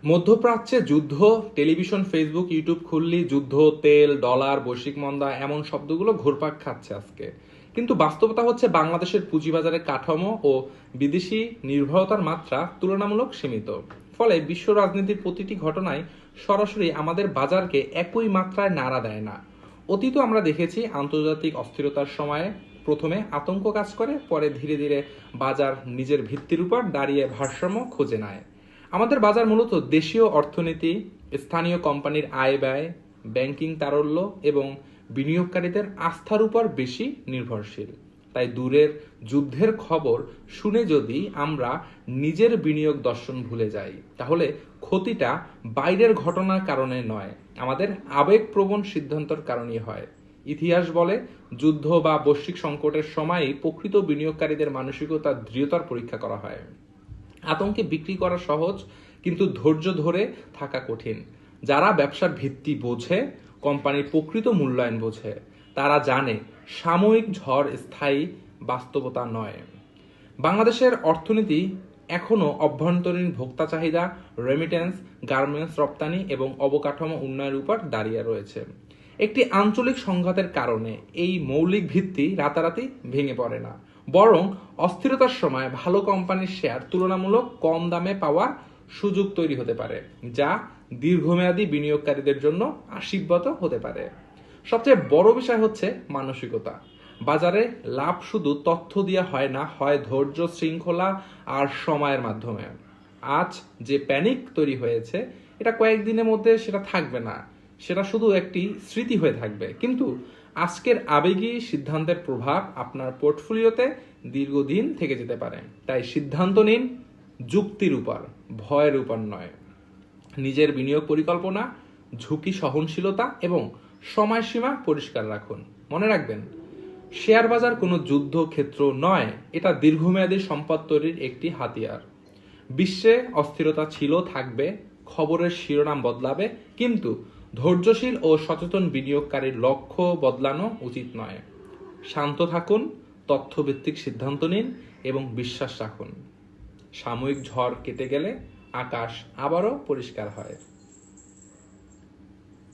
মধ্যপ্রাচ্যে যুদ্ধ, television, Facebook, YouTube খুললেই যুদ্ধ, তেল, ডলার, বৈশ্বিক মন্দা এমন শব্দগুলো ঘুরপাক খাচ্ছে আজকে। কিন্তু বাস্তবতা হচ্ছে বাংলাদেশের পুঁজিবাজারের কাঠামো ও বিদেশি নির্ভরতার মাত্রা তুলনামূলক সীমিত। ফলে বিশ্ব রাজনীতির প্রতিটি ঘটনায় সরাসরি আমাদের বাজারকে একই মাত্রায় নাড়া দেয় না। অতীত আমরা দেখেছি আন্তর্জাতিক অস্থিরতার সময়ে প্রথমে আতঙ্ক কাজ করে, পরে ধীরে ধীরে বাজার নিজের ভিত্তির উপর দাঁড়িয়ে ভারসাম্য খুঁজে নেয়। আমাদের বাজার মূলত দেশীয় অর্থনীতি, স্থানীয় কোম্পানির আয় ব্যয়, ব্যাংকিং তারল্য এবং বিনিয়োগকারীদের আস্থার উপর বেশি নির্ভরশীল। তাই দূরের যুদ্ধের খবর শুনে যদি আমরা নিজের বিনিয়োগ দর্শন ভুলে যাই, তাহলে ক্ষতিটা বাইরের ঘটনার কারণে নয়, আমাদের আবেগপ্রবণ সিদ্ধান্তের কারণেই হয়। ইতিহাস বলে, যুদ্ধ বা বৈশ্বিক সংকটের সময়ই প্রকৃত বিনিয়োগকারীদের মানসিকতার দৃঢ়তার পরীক্ষা করা হয়। আতঙ্কে বিক্রি করা সহজ, কিন্তু ধৈর্য ধরে থাকা কঠিন। যারা ব্যবসার ভিত্তি বোঝে, কোম্পানির প্রকৃত মূল্যায়ন বোঝে, তারা জানে সাময়িক ঝড় স্থায়ী বাস্তবতা নয়। বাংলাদেশের অর্থনীতি এখনও অভ্যন্তরীণ ভোক্তা চাহিদা, রেমিটেন্স, গার্মেন্টস রপ্তানি এবং অবকাঠামো উন্নয়নের উপর দাঁড়িয়ে রয়েছে। একটি আঞ্চলিক সংঘাতের কারণে এই মৌলিক ভিত্তি রাতারাতি ভেঙে পড়ে না, বরং অস্থিরতার সময় ভালো কোম্পানির শেয়ার তুলনামূলক কম দামে পাওয়ার সুযোগ তৈরি হতে পারে, যা দীর্ঘমেয়াদী বিনিয়োগকারীদের জন্য আশীর্বাদ হতে পারে। সবচেয়ে বড় বিষয় হচ্ছে মানসিকতা। বাজারে লাভ শুধু তথ্য দিয়ে হয় না, হয় ধৈর্য, শৃঙ্খলা আর সময়ের মাধ্যমে। আজ যে প্যানিক তৈরি হয়েছে, এটা কয়েকদিনের মধ্যে সেটা থাকবে না, সেটা শুধু একটি স্মৃতি হয়ে থাকবে। কিন্তু আজকের আবেগী সিদ্ধান্তের প্রভাব আপনার পোর্টফোলিওতে দীর্ঘদিন থেকে যেতে পারে। তাই সিদ্ধান্ত নিন যুক্তির উপর, ভয়ের উপর নয়। নিজের বিনিয়োগ পরিকল্পনা, ঝুঁকি সহনশীলতা এবং সময়সীমা পরিষ্কার রাখুন। মনে রাখবেন, শেয়ার বাজার কোনো যুদ্ধক্ষেত্র নয়, এটা দীর্ঘমেয়াদী সম্পদ তৈরির একটি হাতিয়ার। বিশ্বে অস্থিরতা ছিল, থাকবে, খবরের শিরোনাম বদলাবে, কিন্তু ধৈর্যশীল ও সচেতন বিনিয়োগকারীর লক্ষ্য বদলানো উচিত নয়। শান্ত থাকুন, তথ্যভিত্তিক সিদ্ধান্ত নিন এবং বিশ্বাস রাখুন। সাময়িক ঝড় কেটে গেলে আকাশ আবারও পরিষ্কার হয়।